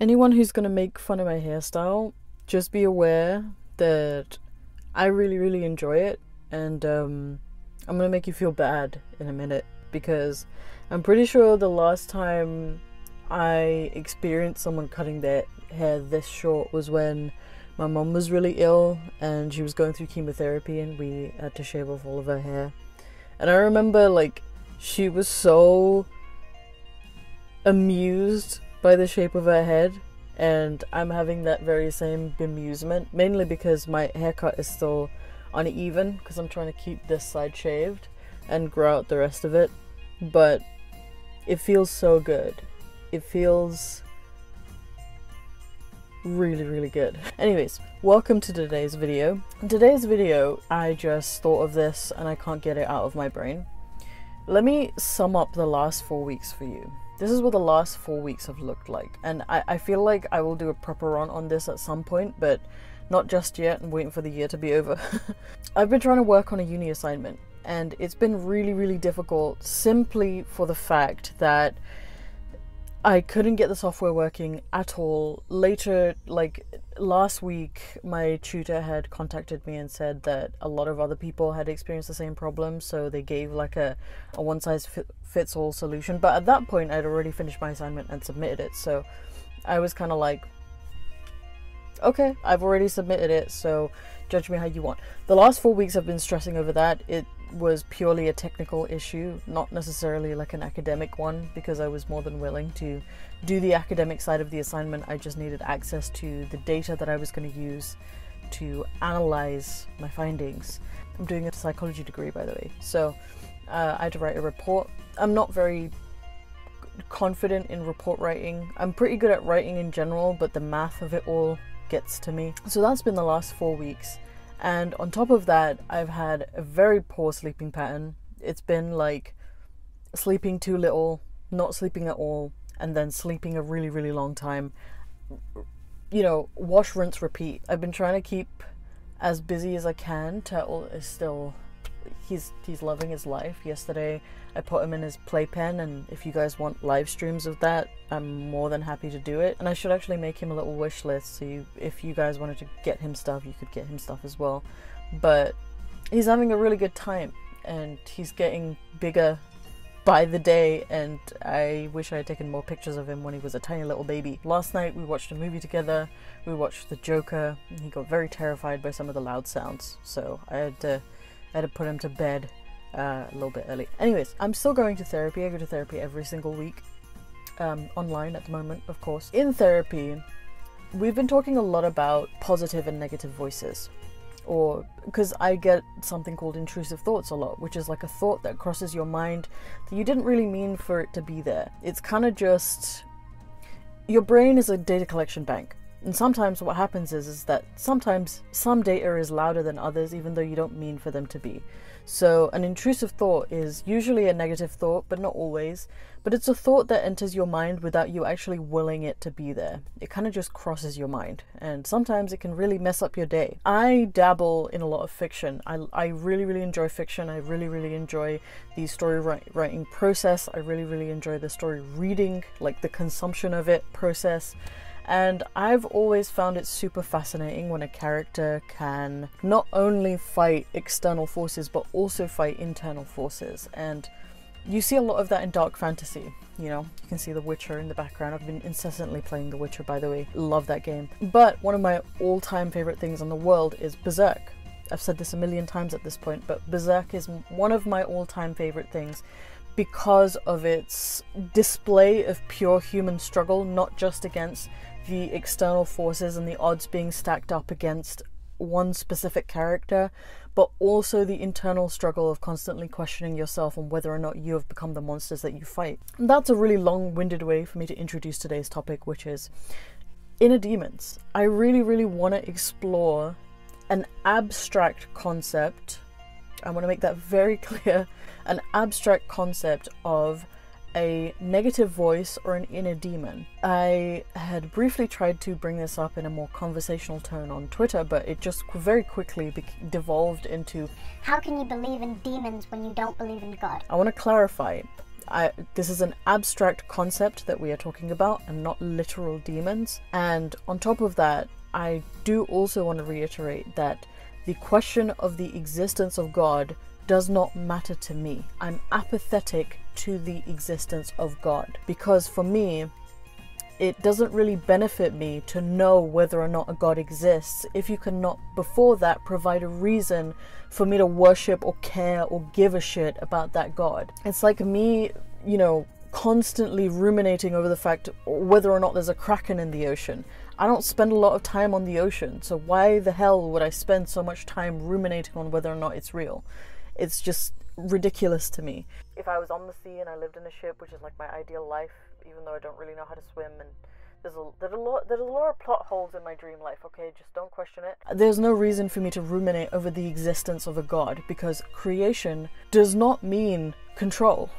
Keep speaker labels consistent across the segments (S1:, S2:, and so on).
S1: Anyone who's gonna make fun of my hairstyle, just be aware that I really enjoy it, and I'm gonna make you feel bad in a minute, because I'm pretty sure the last time I experienced someone cutting their hair this short was when my mom was really ill and she was going through chemotherapy and we had to shave off all of her hair. And I remember, like, she was so amused by the shape of her head, and I'm having that very same bemusement, mainly because my haircut is still uneven because I'm trying to keep this side shaved and grow out the rest of it, but it feels so good. It feels really good. Anyways, welcome to today's video. In today's video, I just thought of this and I can't get it out of my brain. Let me sum up the last 4 weeks for you. This is what the last 4 weeks have looked like, and I feel like I will do a proper run on this at some point, but not just yet. I'm waiting for the year to be over. I've been trying to work on a uni assignment, and it's been really difficult simply for the fact that I couldn't get the software working at all. Later, like last week, my tutor had contacted me and said that a lot of other people had experienced the same problem, so they gave like a one-size-fits-all solution. But at that point, I'd already finished my assignment and submitted it, so I was kind of like, okay, I've already submitted it, so judge me how you want. The last 4 weeks I've been stressing over that. It was purely a technical issue, not necessarily like an academic one, because I was more than willing to do the academic side of the assignment. I just needed access to the data that I was going to use to analyze my findings. I'm doing a psychology degree, by the way, so I had to write a report. I'm not very confident in report writing. I'm pretty good at writing in general, but the math of it all gets to me. So that's been the last 4 weeks. And on top of that, I've had a very poor sleeping pattern. It's been like sleeping too little, not sleeping at all, and then sleeping a really long time. You know, wash, rinse, repeat. I've been trying to keep as busy as I can. Turtle is still, he's loving his life. Yesterday, I put him in his playpen, and if you guys want live streams of that, I'm more than happy to do it. And I should actually make him a little wish list, so if you guys wanted to get him stuff, you could get him stuff as well. But he's having a really good time, and he's getting bigger by the day, and I wish I had taken more pictures of him when he was a tiny little baby. Last night we watched a movie together. We watched The Joker, and he got very terrified by some of the loud sounds, so I had to put him to bed a little bit early. Anyways, I'm still going to therapy. I go to therapy every single week, online at the moment, of course. In therapy, we've been talking a lot about positive and negative voices, or because I get something called intrusive thoughts a lot, which is like a thought that crosses your mind that you didn't really mean for it to be there. It's kind of just, your brain is a data collection bank. And sometimes what happens is that sometimes some data is louder than others, even though you don't mean for them to be. So an intrusive thought is usually a negative thought, but not always. But it's a thought that enters your mind without you actually willing it to be there. It kind of just crosses your mind, and sometimes it can really mess up your day. I dabble in a lot of fiction. I really enjoy fiction. I really enjoy the story writing process. I really enjoy the story reading, like the consumption of it process. And I've always found it super fascinating when a character can not only fight external forces but also fight internal forces, and you see a lot of that in dark fantasy. You know, you can see The Witcher in the background. I've been incessantly playing The Witcher, by the way. Love that game. But one of my all-time favorite things in the world is Berserk. I've said this a million times at this point, but Berserk is one of my all-time favorite things because of its display of pure human struggle, not just against the external forces and the odds being stacked up against one specific character, but also the internal struggle of constantly questioning yourself on whether or not you have become the monsters that you fight. And that's a really long-winded way for me to introduce today's topic, which is inner demons. I really want to explore an abstract concept. I want to make that very clear. An abstract concept of a negative voice or an inner demon. I had briefly tried to bring this up in a more conversational tone on Twitter, but it just very quickly devolved into,
S2: how can you believe in demons when you don't believe in God?
S1: I want to clarify, this is an abstract concept that we are talking about and not literal demons. And on top of that, I do also want to reiterate that the question of the existence of God does not matter to me. I'm apathetic to the existence of God, because for me, it doesn't really benefit me to know whether or not a God exists if you cannot, before that, provide a reason for me to worship or care or give a shit about that God. It's like me, you know, constantly ruminating over the fact whether or not there's a kraken in the ocean. I don't spend a lot of time on the ocean, so why the hell would I spend so much time ruminating on whether or not it's real? It's just ridiculous to me. If I was on the sea and I lived in a ship, which is like my ideal life, even though I don't really know how to swim, and there's a lot of plot holes in my dream life, okay? Just don't question it. There's no reason for me to ruminate over the existence of a God, because creation does not mean control.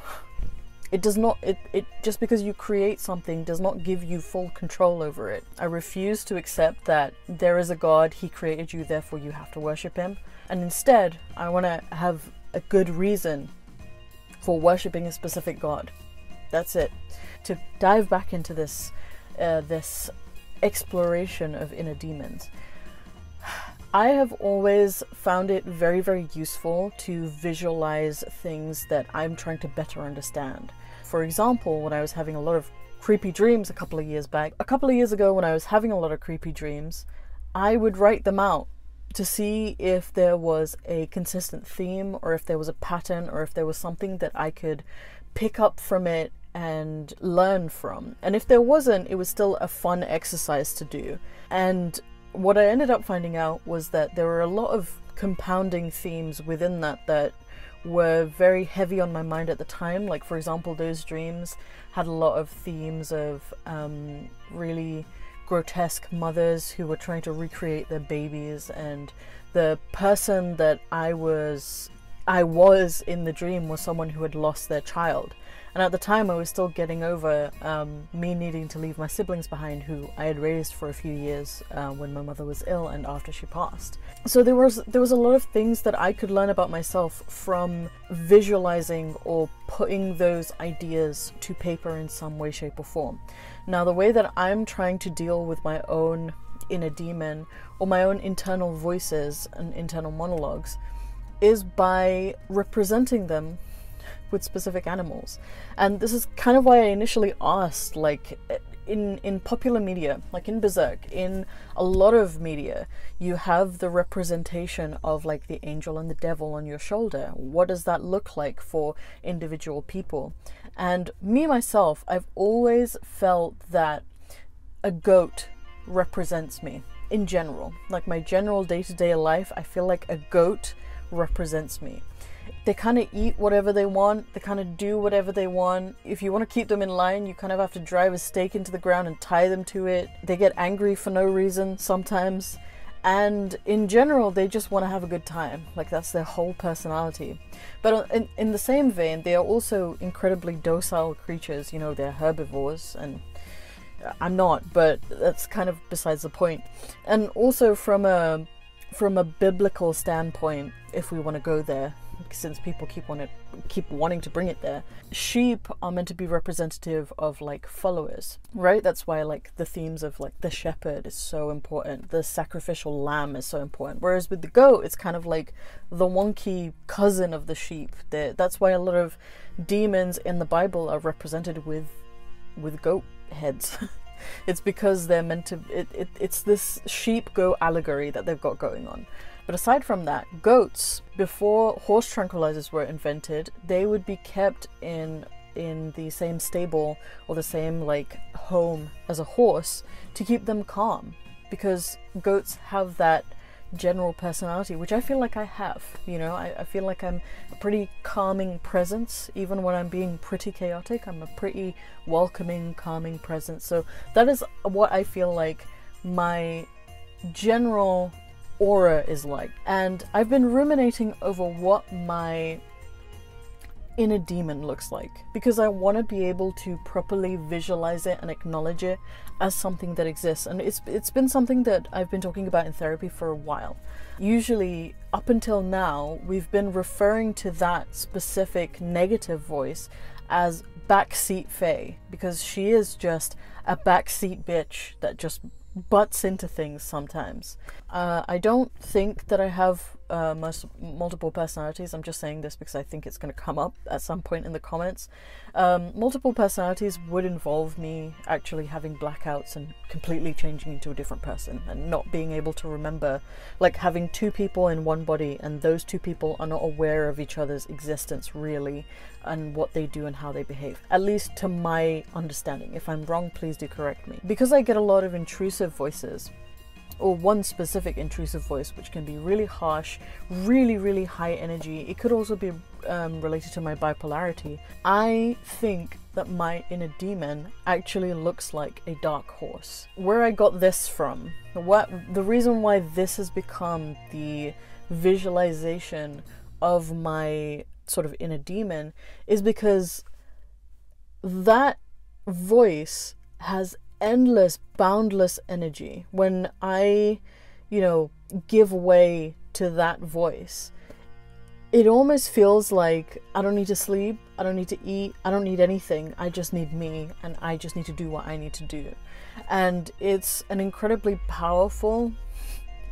S1: It does not, it just because you create something does not give you full control over it. I refuse to accept that there is a God, he created you, therefore you have to worship him. And instead, I want to have a good reason for worshipping a specific God. That's it. To dive back into this this exploration of inner demons, I have always found it very, very useful to visualize things that I'm trying to better understand. For example, when I was having a lot of creepy dreams a couple of years ago when I was having a lot of creepy dreams, I would write them out to see if there was a consistent theme, or if there was a pattern, or if there was something that I could pick up from it and learn from. And if there wasn't, it was still a fun exercise to do. And what I ended up finding out was that there were a lot of compounding themes within that were very heavy on my mind at the time. Like, for example, those dreams had a lot of themes of really grotesque mothers who were trying to recreate their babies, and the person that I was in the dream was someone who had lost their child. And at the time I was still getting over me needing to leave my siblings behind, who I had raised for a few years when my mother was ill and after she passed. So there was a lot of things that I could learn about myself from visualizing or putting those ideas to paper in some way, shape or form. Now, the way that I'm trying to deal with my own inner demon, or my own internal voices and internal monologues, is by representing them with specific animals. And this is kind of why I initially asked, like, in popular media, like in Berserk, in a lot of media, you have the representation of like the angel and the devil on your shoulder. What does that look like for individual people? And me, myself, I've always felt that a goat represents me in general. Like my general day-to-day life, I feel like a goat represents me. They kind of eat whatever they want, they kind of do whatever they want. If you want to keep them in line, you kind of have to drive a stake into the ground and tie them to it. They get angry for no reason sometimes, and in general they just want to have a good time. Like, that's their whole personality. But in the same vein, they are also incredibly docile creatures. You know, they're herbivores, and I'm not, but that's kind of besides the point. And also from a biblical standpoint, if we want to go there, since people keep wanting to bring it there, sheep are meant to be representative of like followers, right? That's why like the themes of like the shepherd is so important, the sacrificial lamb is so important. Whereas with the goat, it's kind of like the wonky cousin of the sheep. That's why a lot of demons in the Bible are represented with goat heads. It's because they're meant to, it's this sheep-goat allegory that they've got going on. But aside from that, goats, before horse tranquilizers were invented, they would be kept in the same stable or the same like home as a horse to keep them calm, because goats have that general personality, which I feel like I have. You know, I feel like I'm a pretty calming presence. Even when I'm being pretty chaotic, I'm a pretty welcoming, calming presence. So that is what I feel like my general aura is like. And I've been ruminating over what my inner demon looks like, because I want to be able to properly visualize it and acknowledge it as something that exists. And it's been something that I've been talking about in therapy for a while. Usually up until now we've been referring to that specific negative voice as backseat Faye, because she is just a backseat bitch that just butts into things sometimes. I don't think that I have multiple personalities. I'm just saying this because I think it's going to come up at some point in the comments. Multiple personalities would involve me actually having blackouts and completely changing into a different person and not being able to remember, like having two people in one body and those two people are not aware of each other's existence really and what they do and how they behave, at least to my understanding. If I'm wrong, please do correct me. Because I get a lot of intrusive voices, or one specific intrusive voice which can be really harsh, really high energy. It could also be related to my bipolarity. I think that my inner demon actually looks like a dark horse. Where I got this from, the reason why this has become the visualization of my sort of inner demon is because that voice has endless, boundless energy. When I, give way to that voice, it almost feels like I don't need to sleep, I don't need to eat, I don't need anything. I just need me, and I just need to do what I need to do. And it's an incredibly powerful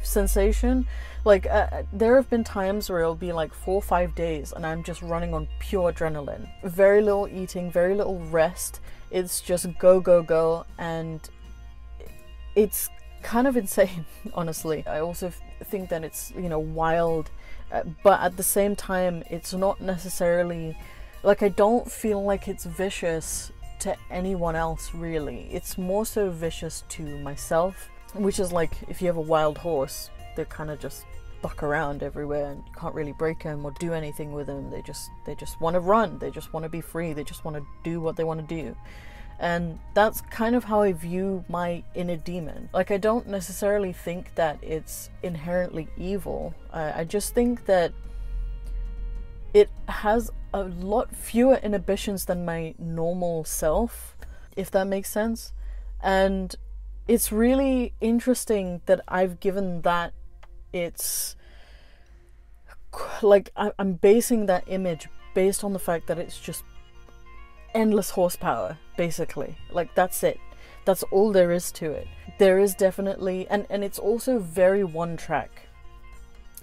S1: sensation. Like there have been times where it'll be like 4 or 5 days and I'm just running on pure adrenaline. Very little eating, very little rest. It's just go, go, go, and it's kind of insane, honestly. I also think that it's, wild, but at the same time, it's not necessarily, like, I don't feel like it's vicious to anyone else, really. It's more so vicious to myself, which is like, if you have a wild horse, they kind of just buck around everywhere and you can't really break them or do anything with them. They just want to run, they just want to be free, they just want to do what they want to do. And that's kind of how I view my inner demon. Like, I don't necessarily think that it's inherently evil. I just think that it has a lot fewer inhibitions than my normal self, if that makes sense. And it's really interesting that I've given that it's like I'm basing that image based on the fact that it's just endless horsepower, basically. Like, that's it. That's all there is to it. There is definitely, and it's also very one track.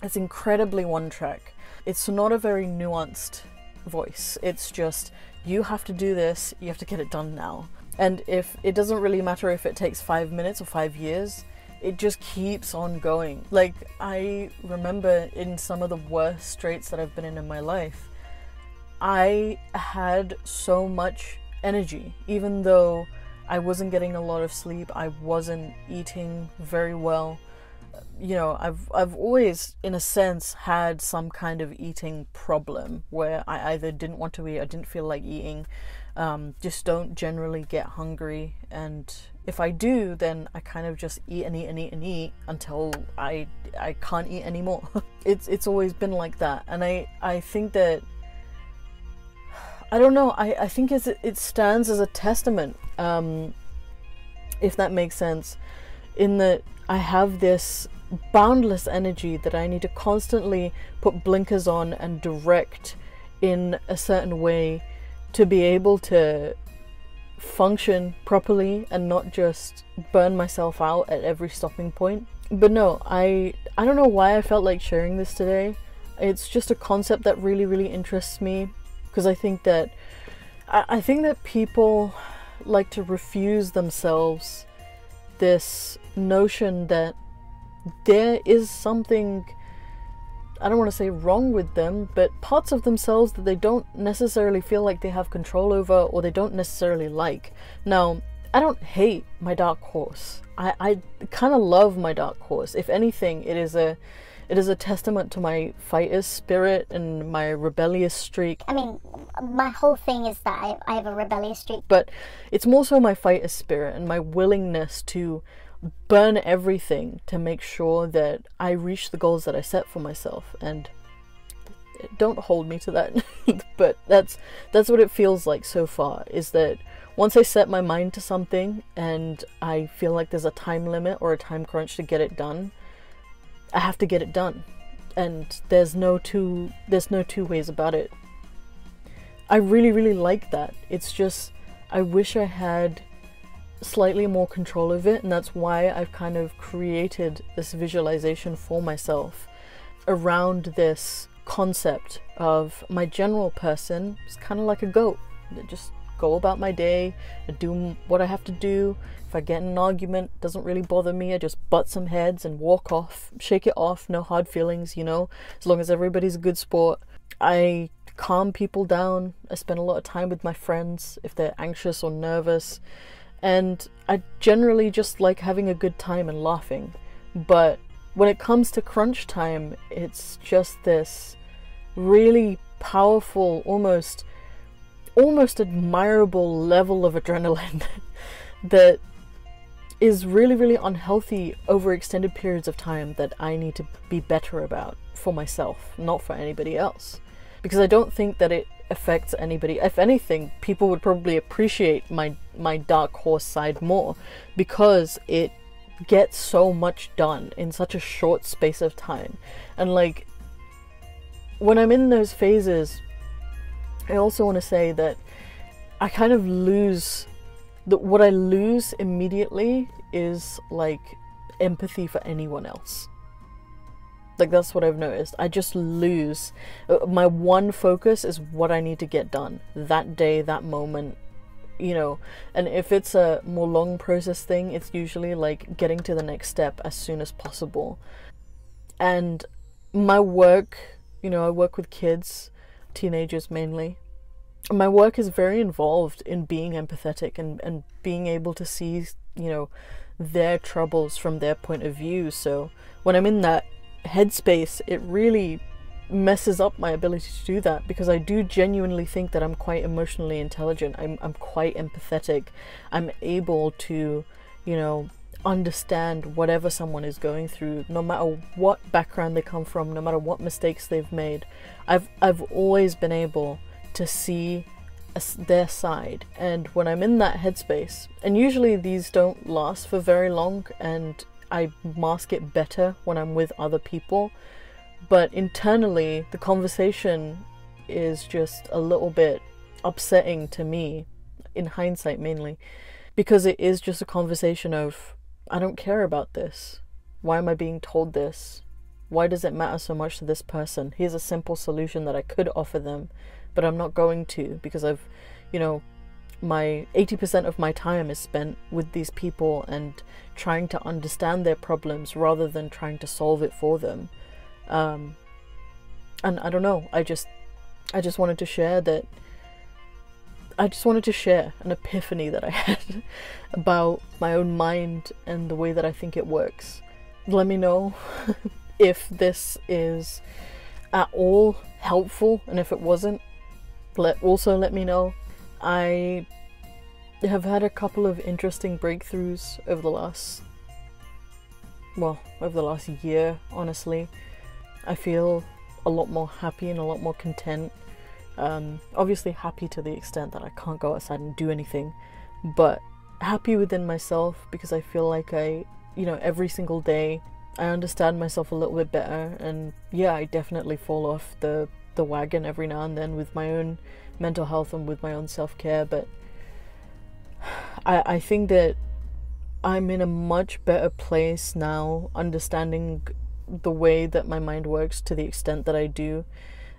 S1: It's incredibly one track. It's not a very nuanced voice. It's just, you have to do this, you have to get it done now. And if it doesn't really matter if it takes 5 minutes or 5 years, it just keeps on going. Like, I remember in some of the worst straits that I've been in my life, I had so much energy, even though I wasn't getting a lot of sleep, I wasn't eating very well. I've always, in a sense, had some kind of eating problem where I either didn't want to eat, I didn't feel like eating, just don't generally get hungry, and if I do, then I kind of just eat and eat and eat and eat until I can't eat anymore. It's always been like that, and I think that, I don't know, I think it stands as a testament, if that makes sense, in that I have this boundless energy that I need to constantly put blinkers on and direct in a certain way to be able to function properly and not just burn myself out at every stopping point. But no, I don't know why I felt like sharing this today. It's just a concept that really interests me, because I think that people like to refuse themselves this notion that there is something, I don't want to say wrong with them, but parts of themselves that they don't necessarily feel like they have control over, or they don't necessarily like. Now, I don't hate my dark horse. I kind of love my dark horse. If anything, it is a testament to my fighter's spirit and my rebellious streak.
S2: I mean, my whole thing is that I have a rebellious streak.
S1: But it's more so my fighter's spirit and my willingness to burn everything to make sure that I reach the goals that I set for myself. And Don't hold me to that. But that's what it feels like so far, is that once I set my mind to something and I feel like there's a time limit or a time crunch to get it done, I have to get it done. And there's no two ways about it. I really, really like that. It's just, I wish I had slightly more control of it, and that's why I've kind of created this visualization for myself around this concept of my general person is kind of like a goat. Just go about my day, I do what I have to do. If I get in an argument, it doesn't really bother me. I just butt some heads and walk off, shake it off, no hard feelings, you know, as long as everybody's a good sport. I calm people down. I spend a lot of time with my friends if they're anxious or nervous, and I generally just like having a good time and laughing. But when it comes to crunch time, it's just this really powerful, almost admirable level of adrenaline that is really, really unhealthy over extended periods of time, that I need to be better about for myself, not for anybody else. Because I don't think that it affects anybody. If anything, people would probably appreciate my dark horse side more, because it gets so much done in such a short space of time. And like, when I'm in those phases, I also want to say that I kind of lose, what I lose immediately is like empathy for anyone else. Like, that's what I've noticed. I just lose. My one focus is what I need to get done that day, that moment, you know. And if it's a more long process thing, it's usually like getting to the next step as soon as possible. And my work, you know, I work with kids, teenagers mainly. My work is very involved in being empathetic and being able to see, you know, their troubles from their point of view. So when I'm in that headspace, it really messes up my ability to do that, because I do genuinely think that I'm quite emotionally intelligent. I'm quite empathetic. I'm able to, you know, understand whatever someone is going through, no matter what background they come from, no matter what mistakes they've made. I've always been able to see their side. And when I'm in that headspace, and usually these don't last for very long, and I mask it better when I'm with other people, but internally the conversation is just a little bit upsetting to me, in hindsight mainly, because it is just a conversation of, I don't care about this. Why am I being told this? Why does it matter so much to this person? Here's a simple solution that I could offer them, but I'm not going to, because I've, you know, my 80% of my time is spent with these people and trying to understand their problems rather than trying to solve it for them. And I don't know, I just wanted to share that. I just wanted to share an epiphany that I had about my own mind and the way that I think it works. Let me know if this is at all helpful, and if it wasn't, also let me know. I have had a couple of interesting breakthroughs over the last year, honestly. I feel a lot more happy and a lot more content. Obviously happy to the extent that I can't go outside and do anything, but happy within myself, because I feel like every single day I understand myself a little bit better. And yeah, I definitely fall off the wagon every now and then with my own mental health and with my own self-care, but I think that I'm in a much better place now, understanding the way that my mind works to the extent that I do,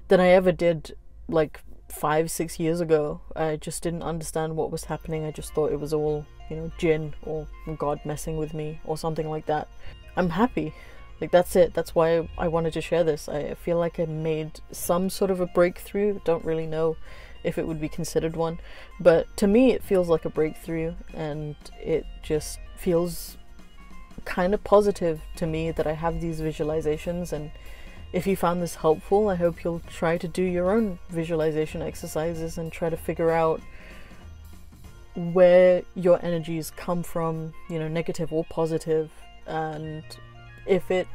S1: than I ever did like 5-6 years ago. I just didn't understand what was happening. I just thought it was all, you know, jinn or God messing with me or something like that. I'm happy. Like, that's it. That's why I wanted to share this. I feel like I made some sort of a breakthrough. Don't really know if it would be considered one, but to me it feels like a breakthrough, and it just feels kind of positive to me that I have these visualizations. And if you found this helpful, I hope you'll try to do your own visualization exercises and try to figure out where your energies come from, you know, negative or positive, and if it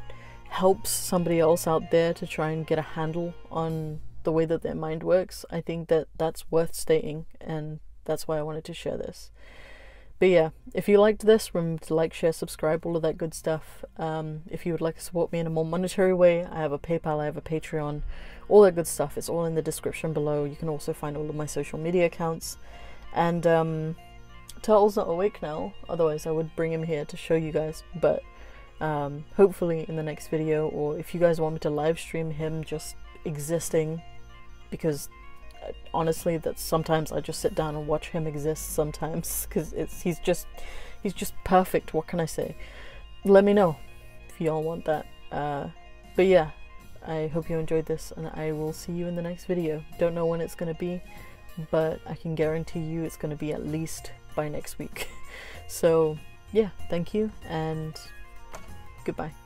S1: helps somebody else out there to try and get a handle on the way that their mind works, I think that that's worth stating, and that's why I wanted to share this. But yeah, if you liked this, remember to like, share, subscribe, all of that good stuff. If you would like to support me in a more monetary way, I have a PayPal, I have a Patreon, all that good stuff. It's all in the description below. You can also find all of my social media accounts. And Turtle's not awake now, otherwise I would bring him here to show you guys. But hopefully in the next video, or if you guys want me to live stream him just existing, because honestly that sometimes I just sit down and watch him exist sometimes, because he's just perfect. What can I say? Let me know if y'all want that. But yeah, I hope you enjoyed this, and I will see you in the next video. Don't know when it's gonna be, but I can guarantee you it's gonna be at least by next week. So yeah, thank you and goodbye.